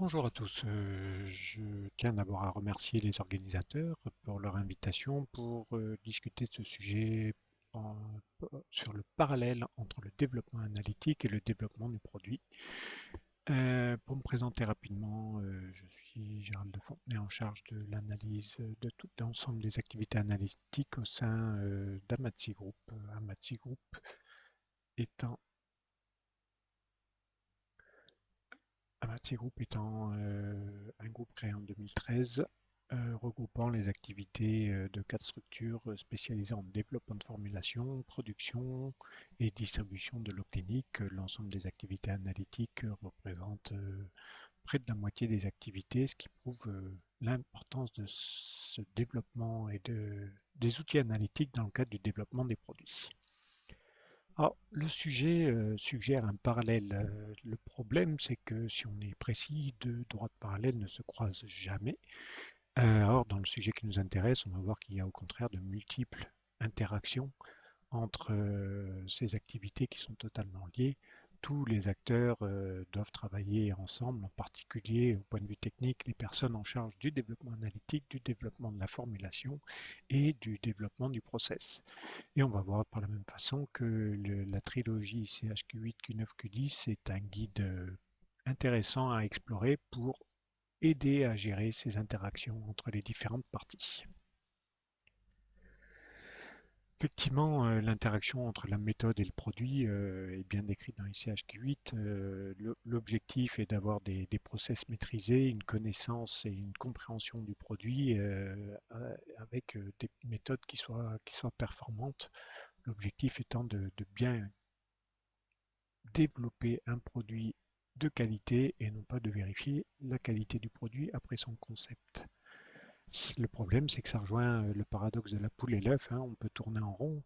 Bonjour à tous. Je tiens d'abord à remercier les organisateurs pour leur invitation pour discuter de ce sujet en- sur le parallèle entre le développement analytique et le développement du produit. Pour me présenter rapidement, je suis Gérald de Fontenay en charge de l'analyse de tout l'ensemble des activités analytiques au sein d'Amatsi Group. Amatsi Group étant, Amatsi Group étant un groupe créé en 2013 regroupant les activités de quatre structures spécialisées en développement de formulation, production et distribution de l'eau clinique. L'ensemble des activités analytiques représente près de la moitié des activités, ce qui prouve l'importance de ce développement et des outils analytiques dans le cadre du développement des produits. Alors, le sujet suggère un parallèle. Le problème, c'est que si on est précis, deux droites parallèles ne se croisent jamais. Or, dans le sujet qui nous intéresse, on va voir qu'il y a au contraire de multiples interactions entre ces activités qui sont totalement liées. Tous les acteurs doivent travailler ensemble, en particulier au point de vue technique, les personnes en charge du développement analytique, du développement de la formulation et du développement du process. Et on va voir par la même façon que la trilogie CHQ8, Q9, Q10 est un guide intéressant à explorer pour aider à gérer ces interactions entre les différentes parties. Effectivement, l'interaction entre la méthode et le produit est bien décrite dans ICHQ8. L'objectif est d'avoir des process maîtrisés, une connaissance et une compréhension du produit avec des méthodes qui soient performantes. L'objectif étant de bien développer un produit de qualité et non pas de vérifier la qualité du produit après son concept. Le problème, c'est que ça rejoint le paradoxe de la poule et l'œuf, hein, on peut tourner en rond.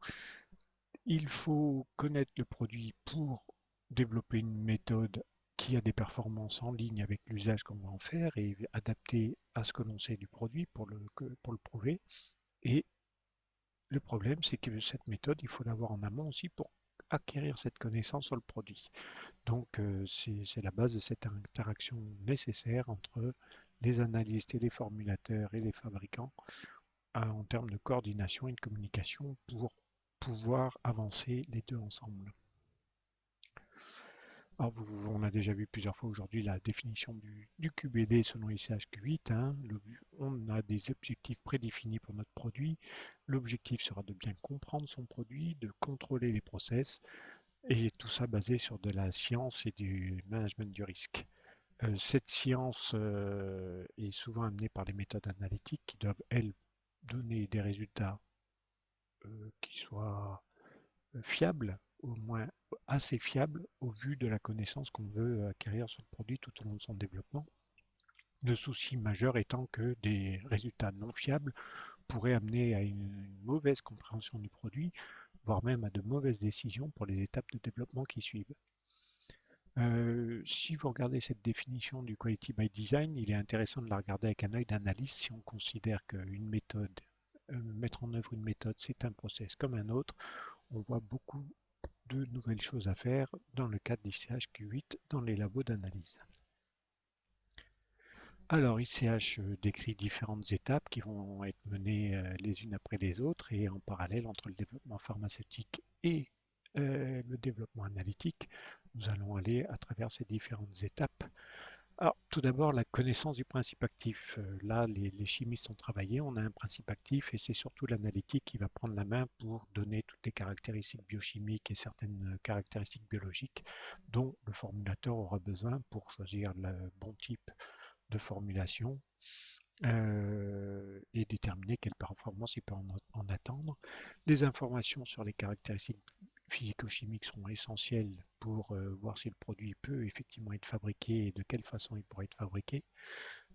Il faut connaître le produit pour développer une méthode qui a des performances en ligne avec l'usage qu'on va en faire et adapté à ce que l'on sait du produit pour le prouver. Et le problème, c'est que cette méthode, il faut l'avoir en amont aussi pour acquérir cette connaissance sur le produit. Donc, c'est la base de cette interaction nécessaire entre les analystes et les formulateurs et les fabricants en termes de coordination et de communication pour pouvoir avancer les deux ensemble. Alors, on a déjà vu plusieurs fois aujourd'hui la définition du QBD selon ICHQ8. Hein. On a des objectifs prédéfinis pour notre produit. L'objectif sera de bien comprendre son produit, de contrôler les process, et tout ça basé sur de la science et du management du risque. Cette science est souvent amenée par les méthodes analytiques qui doivent, elles, donner des résultats qui soient fiables, au moins assez fiables au vu de la connaissance qu'on veut acquérir sur le produit tout au long de son développement. Le souci majeur étant que des résultats non fiables pourraient amener à une mauvaise compréhension du produit, voire même à de mauvaises décisions pour les étapes de développement qui suivent. Si vous regardez cette définition du Quality by Design, il est intéressant de la regarder avec un œil d'analyste si on considère qu'une méthode, mettre en œuvre une méthode, c'est un process comme un autre. On voit beaucoup de nouvelles choses à faire dans le cadre d'ICHQ8 dans les labos d'analyse. Alors, ICH décrit différentes étapes qui vont être menées les unes après les autres et en parallèle entre le développement pharmaceutique et le développement analytique. Nous allons aller à travers ces différentes étapes. Alors, tout d'abord, la connaissance du principe actif. Là, les chimistes ont travaillé, on a un principe actif et c'est surtout l'analytique qui va prendre la main pour donner toutes les caractéristiques biochimiques et certaines caractéristiques biologiques dont le formulateur aura besoin pour choisir le bon type de formulation et déterminer quelle performance il peut en attendre. Les informations sur les caractéristiques physico-chimiques sont essentielles pour voir si le produit peut effectivement être fabriqué et de quelle façon il pourrait être fabriqué.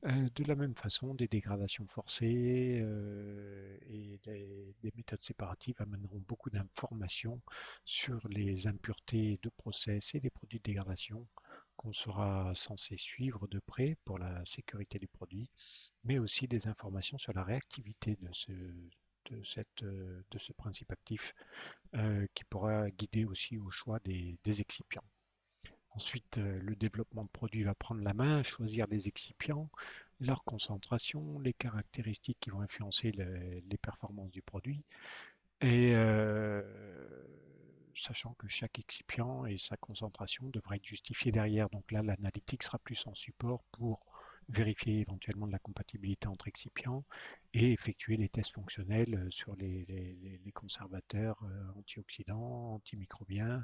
De la même façon, des dégradations forcées et des méthodes séparatives amèneront beaucoup d'informations sur les impuretés de process et les produits de dégradation qu'on sera censé suivre de près pour la sécurité du produit, mais aussi des informations sur la réactivité de ce principe actif qui pourra guider aussi au choix des excipients. Ensuite, le développement de produits va prendre la main, choisir des excipients, leur concentration, les caractéristiques qui vont influencer les performances du produit. Et sachant que chaque excipient et sa concentration devraient être justifiés derrière. Donc là, l'analytique sera plus en support pour vérifier éventuellement de la compatibilité entre excipients et effectuer les tests fonctionnels sur les conservateurs antioxydants, antimicrobiens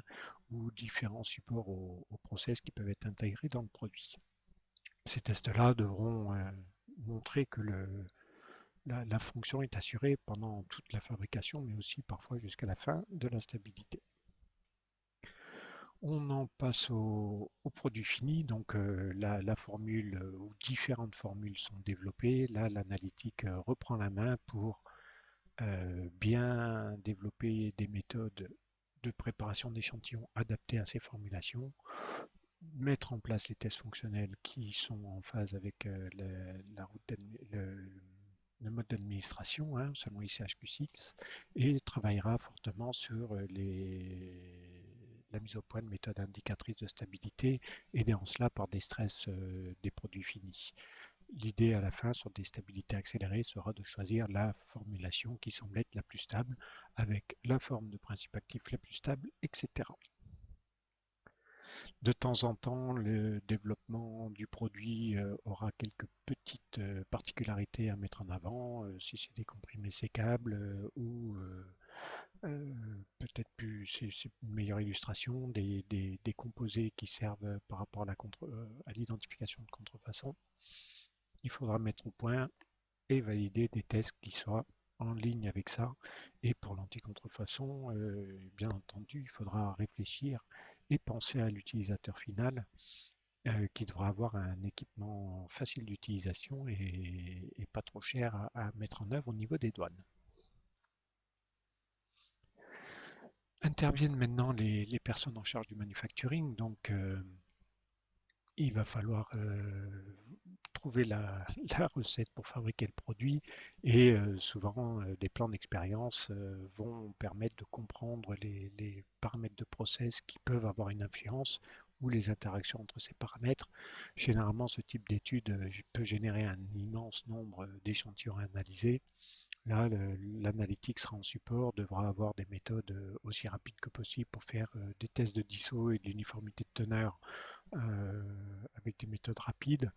ou différents supports au process qui peuvent être intégrés dans le produit. Ces tests-là devront montrer que la fonction est assurée pendant toute la fabrication, mais aussi parfois jusqu'à la fin de la stabilité. On en passe au produit fini, donc la formule ou différentes formules sont développées. Là, l'analytique reprend la main pour bien développer des méthodes de préparation d'échantillons adaptées à ces formulations, mettre en place les tests fonctionnels qui sont en phase avec le mode d'administration, hein, selon ICH-Q6, et travaillera fortement sur la mise au point de méthodes indicatrices de stabilité, aidées en cela par des stress des produits finis. L'idée à la fin sur des stabilités accélérées sera de choisir la formulation qui semble être la plus stable, avec la forme de principe actif la plus stable, etc. De temps en temps, le développement du produit aura quelques petites particularités à mettre en avant, si c'est des comprimés sécables euh, peut-être plus, c'est une meilleure illustration des composés qui servent par rapport à l'identification de contrefaçon. Il faudra mettre au point et valider des tests qui soient en ligne avec ça. Et pour l'anti-contrefaçon, bien entendu, il faudra réfléchir et penser à l'utilisateur final qui devra avoir un équipement facile d'utilisation et pas trop cher à mettre en œuvre au niveau des douanes. Interviennent maintenant les personnes en charge du manufacturing, donc il va falloir trouver la recette pour fabriquer le produit et souvent des plans d'expérience vont permettre de comprendre les paramètres de process qui peuvent avoir une influence ou les interactions entre ces paramètres. Généralement, ce type d'étude peut générer un immense nombre d'échantillons à analyser. Là, l'analytique sera en support, devra avoir des méthodes aussi rapides que possible pour faire des tests de disso et de l'uniformité de teneur avec des méthodes rapides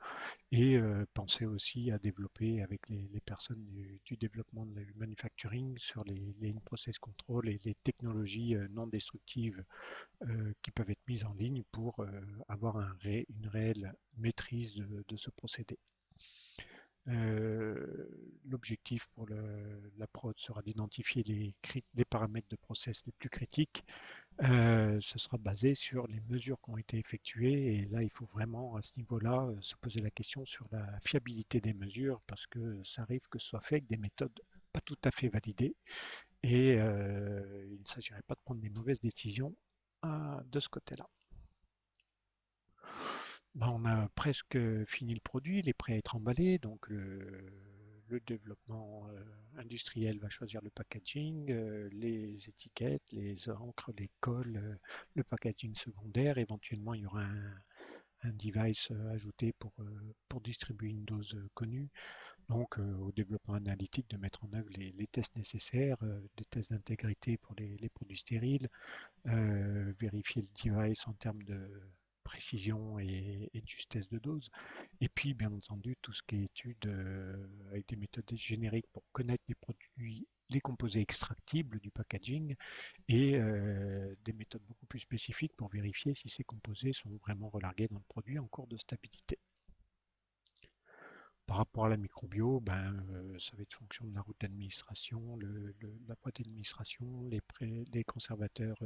et penser aussi à développer avec les personnes du développement du manufacturing sur les in-process control et les technologies non destructives qui peuvent être mises en ligne pour avoir une réelle maîtrise de ce procédé. L'objectif pour la prod sera d'identifier les paramètres de process les plus critiques. Ce sera basé sur les mesures qui ont été effectuées et là il faut vraiment à ce niveau-là se poser la question sur la fiabilité des mesures parce que ça arrive que ce soit fait avec des méthodes pas tout à fait validées et il ne s'agirait pas de prendre des mauvaises décisions de ce côté-là. Ben, on a presque fini le produit, il est prêt à être emballé, donc le développement industriel va choisir le packaging, les étiquettes, les encres, les cols, le packaging secondaire. Éventuellement, il y aura un device ajouté pour distribuer une dose connue. Donc, au développement analytique, de mettre en œuvre les tests nécessaires, des tests d'intégrité pour les produits stériles, vérifier le device en termes de précision et de justesse de dose. Et puis, bien entendu, tout ce qui est étude avec des méthodes génériques pour connaître les produits, les composés extractibles du packaging et des méthodes beaucoup plus spécifiques pour vérifier si ces composés sont vraiment relargués dans le produit en cours de stabilité. Par rapport à la microbio, ben, ça va être fonction de la route d'administration, la boîte d'administration, les conservateurs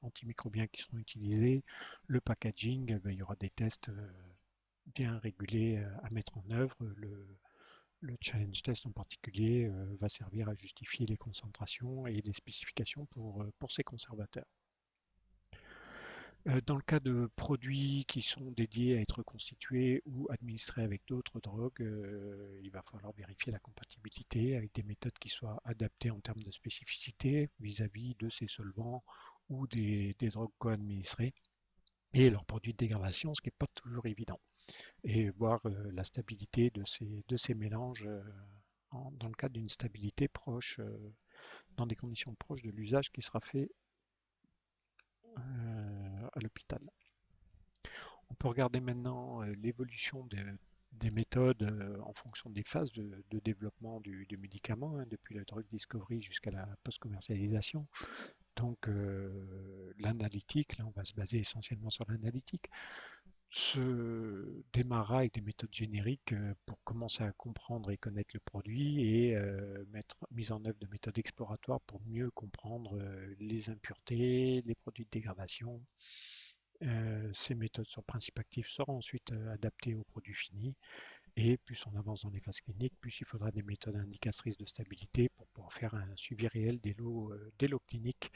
antimicrobiens qui seront utilisés, le packaging, ben, il y aura des tests bien régulés à mettre en œuvre. Le challenge test en particulier va servir à justifier les concentrations et les spécifications pour ces conservateurs. Dans le cas de produits qui sont dédiés à être constitués ou administrés avec d'autres drogues, il va falloir vérifier la compatibilité avec des méthodes qui soient adaptées en termes de spécificité vis-à-vis de ces solvants ou des drogues co-administrées. et leurs produits de dégradation, ce qui n'est pas toujours évident. Et voir la stabilité de ces mélanges dans le cadre d'une stabilité proche, dans des conditions proches de l'usage qui sera fait à l'hôpital. On peut regarder maintenant l'évolution des méthodes en fonction des phases de développement du médicament, hein, depuis la drug discovery jusqu'à la post-commercialisation. Donc l'analytique, là on va se baser essentiellement sur l'analytique, se démarra avec des méthodes génériques pour commencer à comprendre et connaître le produit et mettre mise en œuvre de méthodes exploratoires pour mieux comprendre les impuretés, les produits de dégradation. Ces méthodes sur principe actif seront ensuite adaptées aux produits finis et plus on avance dans les phases cliniques, plus il faudra des méthodes indicatrices de stabilité pour pouvoir faire un suivi réel des lots cliniques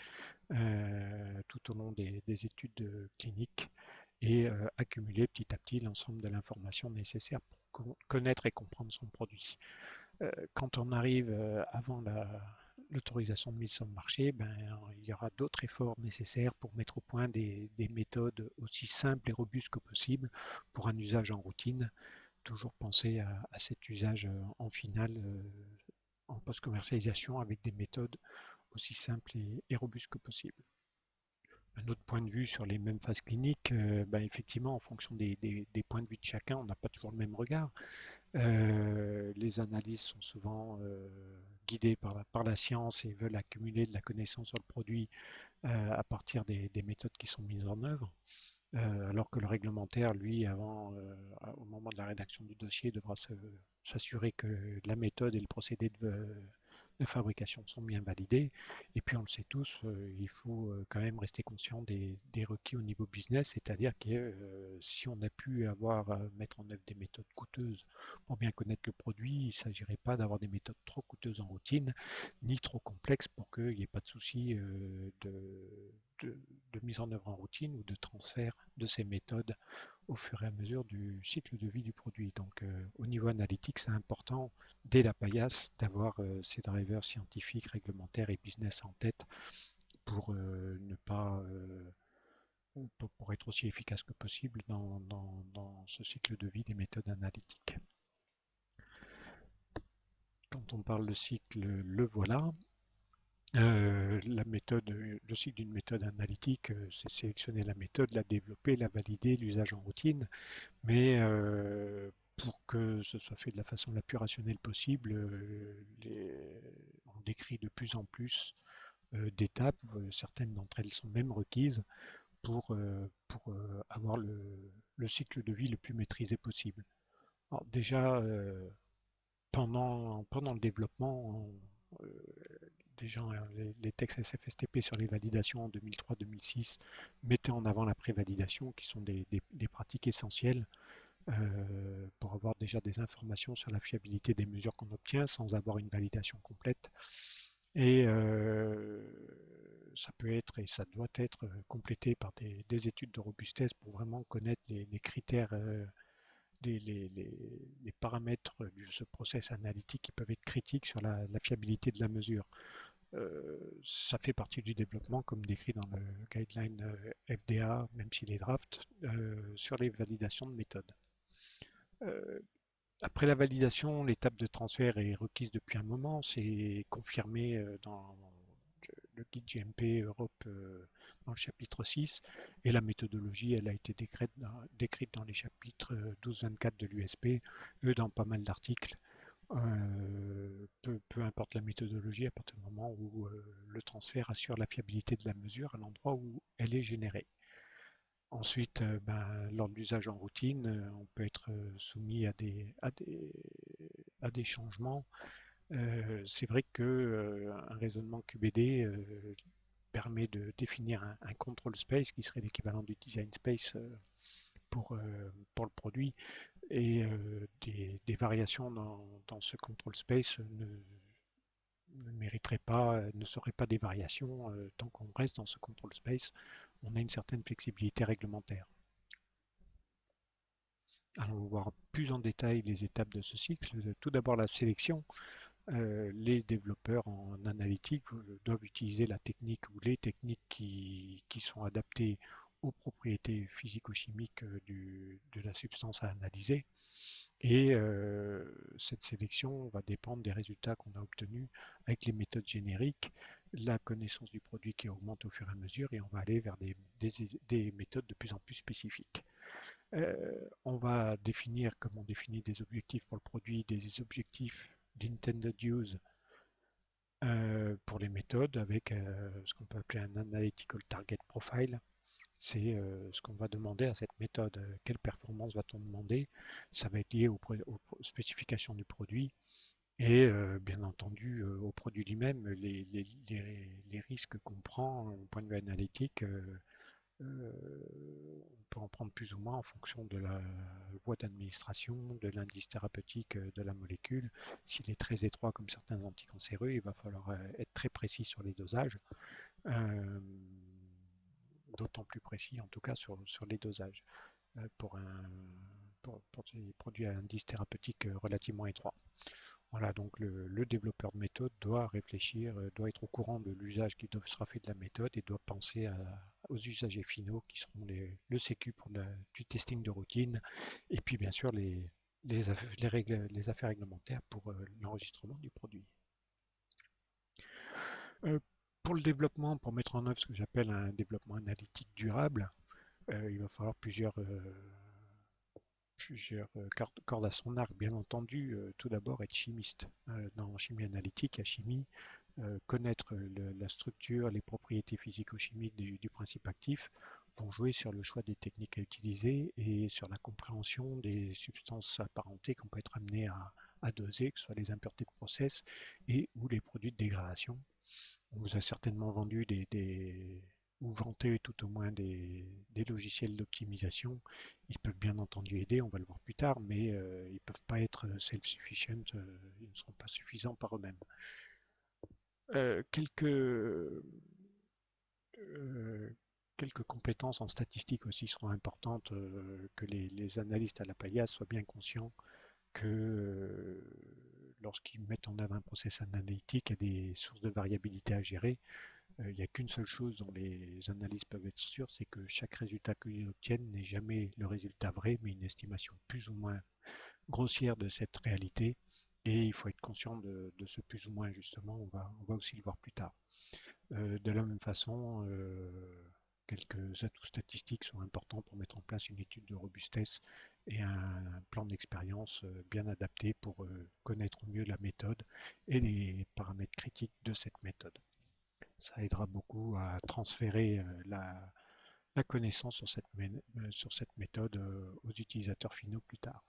tout au long des études cliniques et accumuler petit à petit l'ensemble de l'information nécessaire pour connaître et comprendre son produit. Quand on arrive avant l'autorisation de mise sur le marché, ben, il y aura d'autres efforts nécessaires pour mettre au point des méthodes aussi simples et robustes que possible pour un usage en routine. Toujours penser à cet usage en finale, en post-commercialisation, avec des méthodes aussi simples et robustes que possible. Un autre point de vue sur les mêmes phases cliniques, ben effectivement, en fonction des points de vue de chacun, on n'a pas toujours le même regard. Les analystes sont souvent guidés par la science et veulent accumuler de la connaissance sur le produit à partir des méthodes qui sont mises en œuvre. Alors que le réglementaire, lui, au moment de la rédaction du dossier, devra s'assurer que la méthode et le procédé de fabrication sont bien validés. Et puis on le sait tous, il faut quand même rester conscient des requis au niveau business, c'est-à-dire que si on a pu mettre en œuvre des méthodes coûteuses pour bien connaître le produit, il ne s'agirait pas d'avoir des méthodes trop coûteuses en routine, ni trop complexes pour qu'il n'y ait pas de souci de, de mise en œuvre en routine ou de transfert de ces méthodes au fur et à mesure du cycle de vie du produit. Donc au niveau analytique, c'est important dès la paillasse d'avoir ces drivers scientifiques, réglementaires et business en tête pour ne pas pour être aussi efficace que possible dans ce cycle de vie des méthodes analytiques. Quand on parle de cycle, le voilà. Le cycle d'une méthode analytique, c'est sélectionner la méthode, la développer, la valider, l'usage en routine, mais pour que ce soit fait de la façon la plus rationnelle possible, on décrit de plus en plus d'étapes, certaines d'entre elles sont même requises pour avoir le cycle de vie le plus maîtrisé possible. Alors déjà, pendant le développement, euh, les textes SFSTP sur les validations en 2003-2006 mettaient en avant la prévalidation, qui sont des pratiques essentielles pour avoir déjà des informations sur la fiabilité des mesures qu'on obtient sans avoir une validation complète. Et ça peut être et ça doit être complété par des études de robustesse pour vraiment connaître les critères, les paramètres de ce process analytique qui peuvent être critiques sur la fiabilité de la mesure. Ça fait partie du développement, comme décrit dans le guideline FDA, même s'il est draft, sur les validations de méthode. Euh, Après la validation, l'étape de transfert est requise depuis un moment. C'est confirmé dans le guide GMP Europe dans le chapitre 6. Et la méthodologie, elle a été décrite dans les chapitres 12-24 de l'USP, eux dans pas mal d'articles. Peu importe la méthodologie, à partir du moment où le transfert assure la fiabilité de la mesure à l'endroit où elle est générée. Ensuite, lors de l'usage en routine, on peut être soumis à des changements. C'est vrai qu'un raisonnement QBD permet de définir un control space qui serait l'équivalent du design space pour le produit et des variations dans ce control space ne seraient pas des variations tant qu'on reste dans ce control space. On a une certaine flexibilité réglementaire. Allons voir plus en détail les étapes de ce cycle. Tout d'abord la sélection. Les développeurs en analytique doivent utiliser la technique ou les techniques qui sont adaptées aux propriétés physico-chimiques de la substance à analyser. Et cette sélection va dépendre des résultats qu'on a obtenus avec les méthodes génériques, la connaissance du produit qui augmente au fur et à mesure, et on va aller vers des méthodes de plus en plus spécifiques. On va définir, comme on définit des objectifs pour le produit, des objectifs d'intended use pour les méthodes avec ce qu'on peut appeler un analytical target profile. C'est ce qu'on va demander à cette méthode. Quelle performance va-t-on demander? Ça va être lié aux spécifications du produit et bien entendu au produit lui-même. Les risques qu'on prend au point de vue analytique, on peut en prendre plus ou moins en fonction de la voie d'administration, de l'indice thérapeutique de la molécule. S'il est très étroit comme certains anticancéreux, il va falloir être très précis sur les dosages. Euh, D'autant plus précis en tout cas sur les dosages pour des produits à indice thérapeutique relativement étroit. Voilà, donc le développeur de méthode doit réfléchir, doit être au courant de l'usage qui sera fait de la méthode et doit penser aux usagers finaux qui seront le sécu pour du testing de routine et puis bien sûr les affaires réglementaires pour l'enregistrement du produit. Euh, pour le développement, pour mettre en œuvre ce que j'appelle un développement analytique durable, il va falloir plusieurs cordes à son arc, bien entendu. Tout d'abord, être chimiste. Dans chimie analytique, la chimie, connaître la structure, les propriétés physico-chimiques du principe actif vont jouer sur le choix des techniques à utiliser et sur la compréhension des substances apparentées qu'on peut être amené à doser, que ce soit les impuretés de process et ou les produits de dégradation. On vous a certainement vendu ou vanté tout au moins des logiciels d'optimisation. Ils peuvent bien entendu aider, on va le voir plus tard, mais ils ne peuvent pas être self-sufficient, ils ne seront pas suffisants par eux-mêmes. Quelques, quelques compétences en statistique aussi seront importantes, que les analystes à la paillasse soient bien conscients que lorsqu'ils mettent en œuvre un process analytique, il y a des sources de variabilité à gérer. Il n'y a qu'une seule chose dont les analystes peuvent être sûrs, c'est que chaque résultat qu'ils obtiennent n'est jamais le résultat vrai, mais une estimation plus ou moins grossière de cette réalité. Et il faut être conscient de ce plus ou moins, justement, on va aussi le voir plus tard. De la même façon, quelques atouts statistiques sont importants pour mettre en place une étude de robustesse et un plan d'expérience bien adapté pour connaître mieux la méthode et les paramètres critiques de cette méthode. Ça aidera beaucoup à transférer la connaissance sur cette méthode aux utilisateurs finaux plus tard.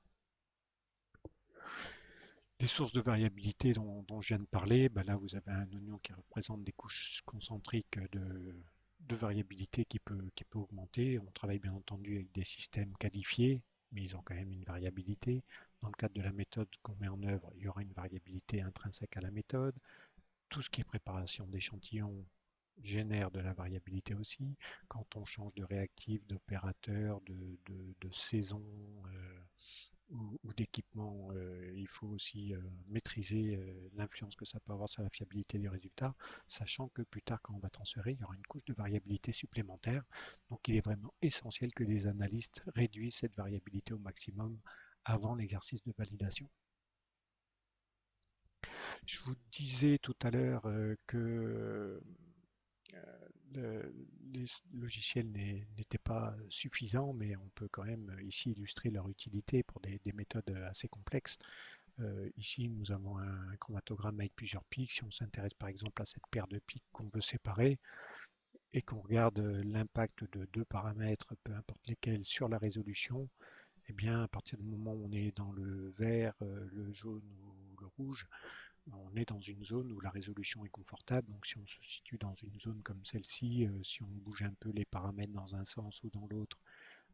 Les sources de variabilité dont je viens de parler, ben là vous avez un oignon qui représente des couches concentriques de variabilité qui peut augmenter. On travaille bien entendu avec des systèmes qualifiés, mais ils ont quand même une variabilité. Dans le cadre de la méthode qu'on met en œuvre, il y aura une variabilité intrinsèque à la méthode. Tout ce qui est préparation d'échantillons génère de la variabilité aussi. Quand on change de réactif, d'opérateur, de saison ou d'équipement, il faut aussi maîtriser l'influence que ça peut avoir sur la fiabilité des résultats, sachant que plus tard, quand on va transférer, il y aura une couche de variabilité supplémentaire. Donc il est vraiment essentiel que les analystes réduisent cette variabilité au maximum avant l'exercice de validation. Je vous disais tout à l'heure que les logiciels n'étaient pas suffisants, mais on peut quand même ici illustrer leur utilité pour des méthodes assez complexes. Ici, nous avons un chromatogramme avec plusieurs pics. Si on s'intéresse par exemple à cette paire de pics qu'on veut séparer et qu'on regarde l'impact de deux paramètres, peu importe lesquels, sur la résolution, eh bien, à partir du moment où on est dans le vert, le jaune ou le rouge, on est dans une zone où la résolution est confortable. Donc si on se situe dans une zone comme celle-ci, si on bouge un peu les paramètres dans un sens ou dans l'autre,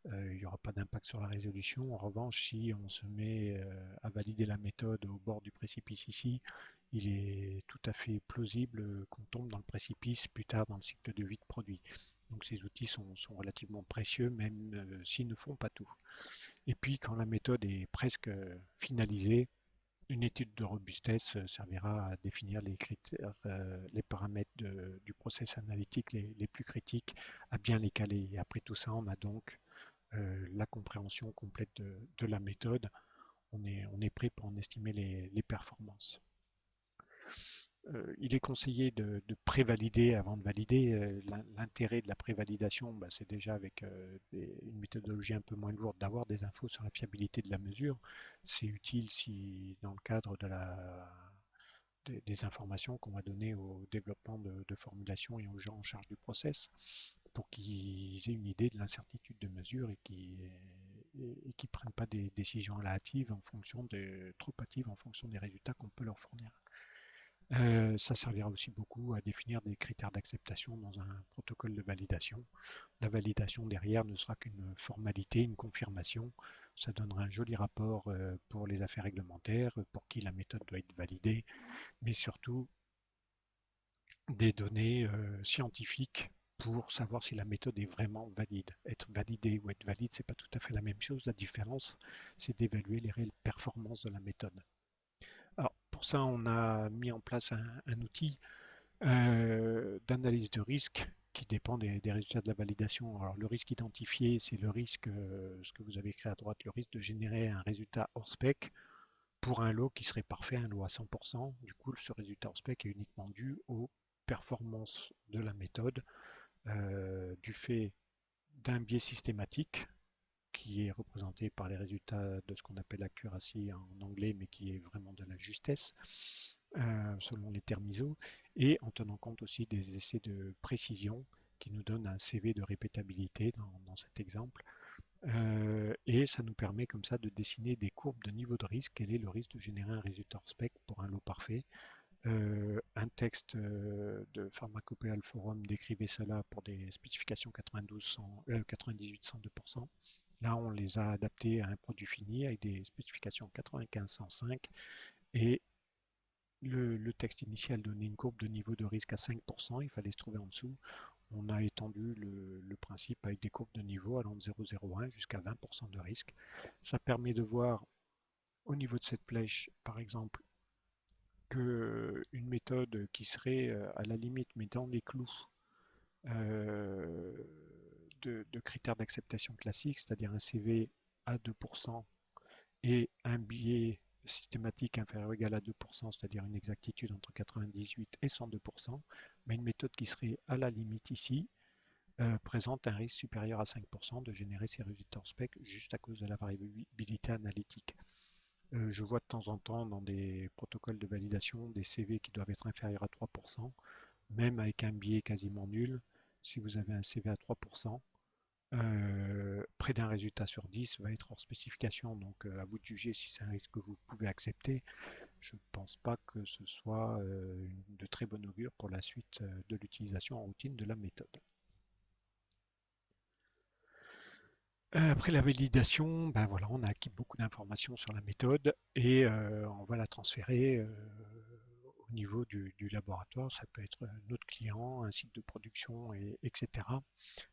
il n'y aura pas d'impact sur la résolution. En revanche, si on se met à valider la méthode au bord du précipice ici, il est tout à fait plausible qu'on tombe dans le précipice plus tard dans le cycle de vie de produit. Donc ces outils sont relativement précieux, même s'ils ne font pas tout. Et puis quand la méthode est presque finalisée, Une étude de robustesse servira à définir les critères, les paramètres du process analytique les plus critiques, à bien les caler. Et après tout ça, on a donc la compréhension complète de la méthode. On est prêt pour en estimer les performances. Il est conseillé de prévalider avant de valider. L'intérêt de la prévalidation, bah, c'est déjà avec une méthodologie un peu moins lourde d'avoir des infos sur la fiabilité de la mesure. C'est utile si dans le cadre des informations qu'on va donner au développement de formulation et aux gens en charge du process pour qu'ils aient une idée de l'incertitude de mesure et qu'ils ne prennent pas des décisions hâtives en fonction trop hâtives en fonction des résultats qu'on peut leur fournir. Ça servira aussi beaucoup à définir des critères d'acceptation dans un protocole de validation. La validation derrière ne sera qu'une formalité, une confirmation. Ça donnera un joli rapport pour les affaires réglementaires, pour qui la méthode doit être validée, mais surtout des données scientifiques pour savoir si la méthode est vraiment valide. Être validé ou être valide, c'est pas tout à fait la même chose. La différence, c'est d'évaluer les réelles performances de la méthode. Alors, pour ça, on a mis en place un outil d'analyse de risque qui dépend des résultats de la validation. Alors, le risque identifié, c'est le risque, ce que vous avez écrit à droite, le risque de générer un résultat hors spec pour un lot qui serait parfait, un lot à 100%. Du coup, ce résultat hors spec est uniquement dû aux performances de la méthode, du fait d'un biais systématique qui est représenté par les résultats de ce qu'on appelle accuracy en anglais, mais qui est vraiment de la justesse, selon les termes ISO, et en tenant compte aussi des essais de précision qui nous donnent un CV de répétabilité dans cet exemple. Et ça nous permet comme ça de dessiner des courbes de niveau de risque. Quel est le risque de générer un résultat spec pour un lot parfait? Un texte de Pharmacopeal Forum décrivait cela pour des spécifications 98-102%. Là, on les a adaptés à un produit fini avec des spécifications 95-105 et le texte initial donnait une courbe de niveau de risque à 5%, il fallait se trouver en dessous. On a étendu le principe avec des courbes de niveau allant de 0,01 jusqu'à 20% de risque. Ça permet de voir au niveau de cette flèche, par exemple, qu'une méthode qui serait à la limite, mais dans les clous euh, de critères d'acceptation classiques, c'est-à-dire un CV à 2% et un biais systématique inférieur ou égal à 2%, c'est-à-dire une exactitude entre 98 et 102%, mais une méthode qui serait à la limite ici présente un risque supérieur à 5% de générer ces résultats en spec juste à cause de la variabilité analytique. Je vois de temps en temps dans des protocoles de validation des CV qui doivent être inférieurs à 3%, même avec un biais quasiment nul. Si vous avez un CV à 3%, près d'un résultat sur 10 va être hors spécification, donc à vous de juger si c'est un risque que vous pouvez accepter. Je ne pense pas que ce soit de très bon augure pour la suite de l'utilisation en routine de la méthode. Après la validation, ben voilà, on a acquis beaucoup d'informations sur la méthode et on va la transférer au niveau du laboratoire. Ça peut être notre client, un site de production, etc.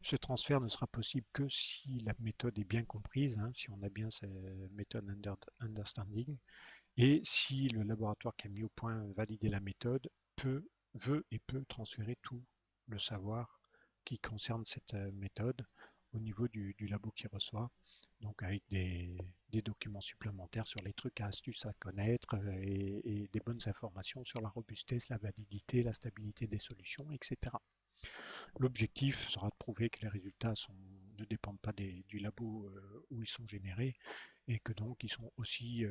Ce transfert ne sera possible que si la méthode est bien comprise, hein, si on a bien cette méthode understanding, et si le laboratoire qui a mis au point validé la méthode veut et peut transférer tout le savoir qui concerne cette méthode au niveau du labo qui reçoit, donc avec des documents supplémentaires sur les trucs et astuces à connaître et des bonnes informations sur la robustesse, la validité, la stabilité des solutions, etc. L'objectif sera de prouver que les résultats ne dépendent pas du labo où ils sont générés et que donc ils sont aussi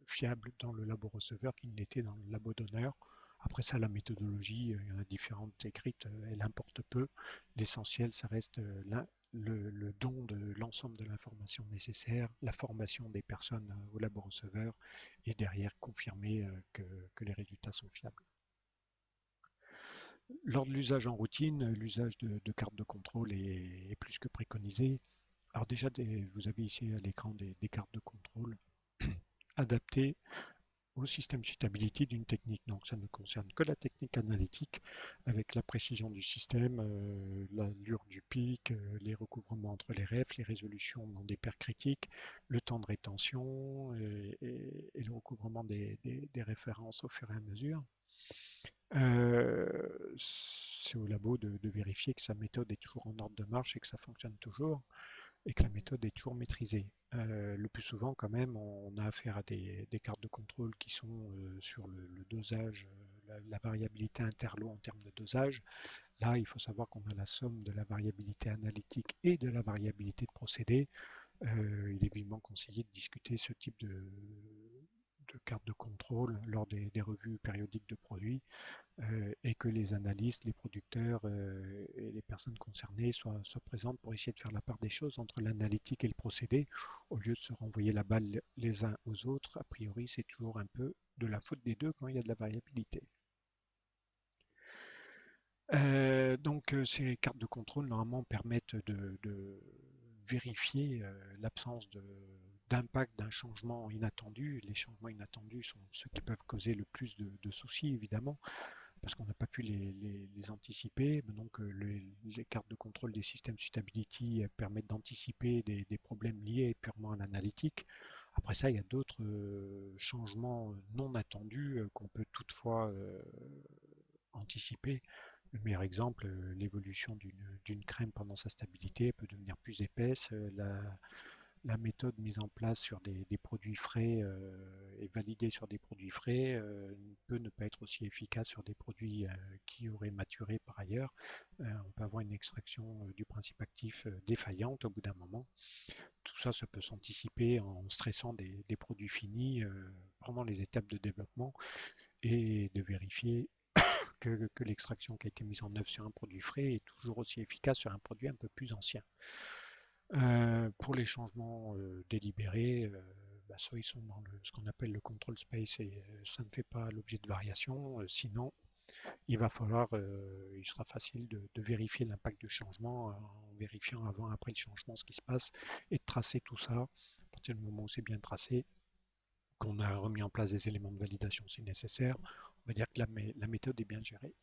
fiables dans le labo receveur qu'ils l'étaient dans le labo donneur. Après ça, la méthodologie, il y en a différentes écrites, elle importe peu. L'essentiel, ça reste le don de l'ensemble de l'information nécessaire, la formation des personnes au labo receveur et derrière confirmer que les résultats sont fiables. Lors de l'usage en routine, l'usage de cartes de contrôle est plus que préconisé. Alors déjà, vous avez ici à l'écran des cartes de contrôle adaptées au système suitability d'une technique. Donc ça ne concerne que la technique analytique avec la précision du système, l'allure du pic, les recouvrements entre les refs, les résolutions dans des paires critiques, le temps de rétention et le recouvrement des références au fur et à mesure. C'est au labo de vérifier que sa méthode est toujours en ordre de marche et que ça fonctionne toujours et que la méthode est toujours maîtrisée. Le plus souvent, quand même, on a affaire à des cartes de contrôle qui sont sur le dosage, la variabilité interlo en termes de dosage. Là, il faut savoir qu'on a la somme de la variabilité analytique et de la variabilité de procédé. Il est vivement conseillé de discuter ce type de carte de contrôle lors des revues périodiques de produits et que les analystes, les producteurs et les personnes concernées soient présentes pour essayer de faire la part des choses entre l'analytique et le procédé, au lieu de se renvoyer la balle les uns aux autres. A priori, c'est toujours un peu de la faute des deux quand il y a de la variabilité. Ces cartes de contrôle normalement permettent de vérifier l'absence d'impact d'un changement inattendu. Les changements inattendus sont ceux qui peuvent causer le plus de soucis évidemment parce qu'on n'a pas pu les anticiper. Donc les cartes de contrôle des systèmes Suitability permettent d'anticiper des problèmes liés purement à l'analytique. Après ça, il y a d'autres changements non attendus qu'on peut toutefois anticiper. Le meilleur exemple, l'évolution d'une crème pendant sa stabilité peut devenir plus épaisse. La méthode mise en place sur des produits frais et validée sur des produits frais peut ne pas être aussi efficace sur des produits qui auraient maturé par ailleurs. On peut avoir une extraction du principe actif défaillante au bout d'un moment. Tout ça, ça peut s'anticiper en stressant des produits finis pendant les étapes de développement et de vérifier que l'extraction qui a été mise en œuvre sur un produit frais est toujours aussi efficace sur un produit un peu plus ancien. Pour les changements délibérés, soit ils sont dans ce qu'on appelle le control space et ça ne fait pas l'objet de variation. Sinon, il sera facile de vérifier l'impact du changement en vérifiant avant, après le changement ce qui se passe et de tracer tout ça. À partir du moment où c'est bien tracé, qu'on a remis en place des éléments de validation si nécessaire, on va dire que la méthode est bien gérée.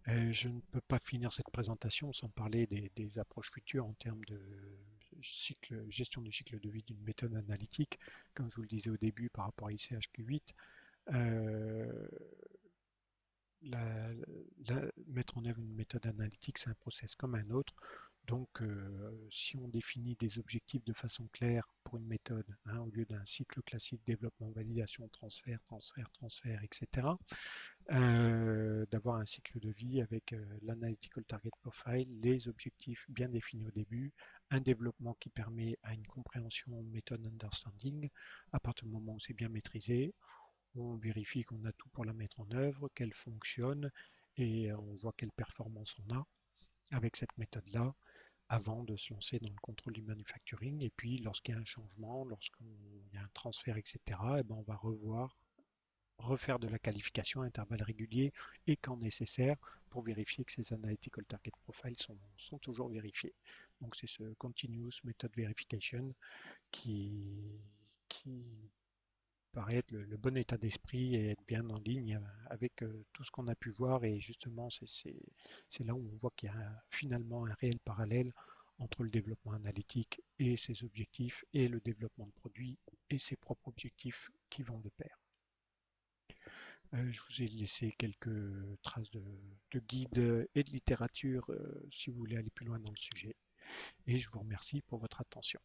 Je ne peux pas finir cette présentation sans parler des approches futures en termes de gestion du cycle de vie d'une méthode analytique. Comme je vous le disais au début par rapport à ICHQ8, euh, mettre en œuvre une méthode analytique, c'est un process comme un autre. Donc, si on définit des objectifs de façon claire pour une méthode, hein, au lieu d'un cycle classique développement, validation, transfert, transfert, transfert, etc., d'avoir un cycle de vie avec l'analytical target profile, les objectifs bien définis au début, un développement qui permet à une compréhension méthode understanding. À partir du moment où c'est bien maîtrisé, on vérifie qu'on a tout pour la mettre en œuvre, qu'elle fonctionne et on voit quelle performance on a avec cette méthode-là avant de se lancer dans le contrôle du manufacturing. Et puis lorsqu'il y a un changement, lorsqu'il y a un transfert, etc., et ben on va refaire de la qualification à intervalles réguliers et quand nécessaire pour vérifier que ces analytical target profiles sont toujours vérifiés. Donc c'est ce continuous method verification qui paraît être le bon état d'esprit et être bien en ligne avec tout ce qu'on a pu voir et justement c'est là où on voit qu'il y a finalement un réel parallèle entre le développement analytique et ses objectifs et le développement de produits et ses propres objectifs qui vont de pair. Je vous ai laissé quelques traces de guides et de littérature si vous voulez aller plus loin dans le sujet et je vous remercie pour votre attention.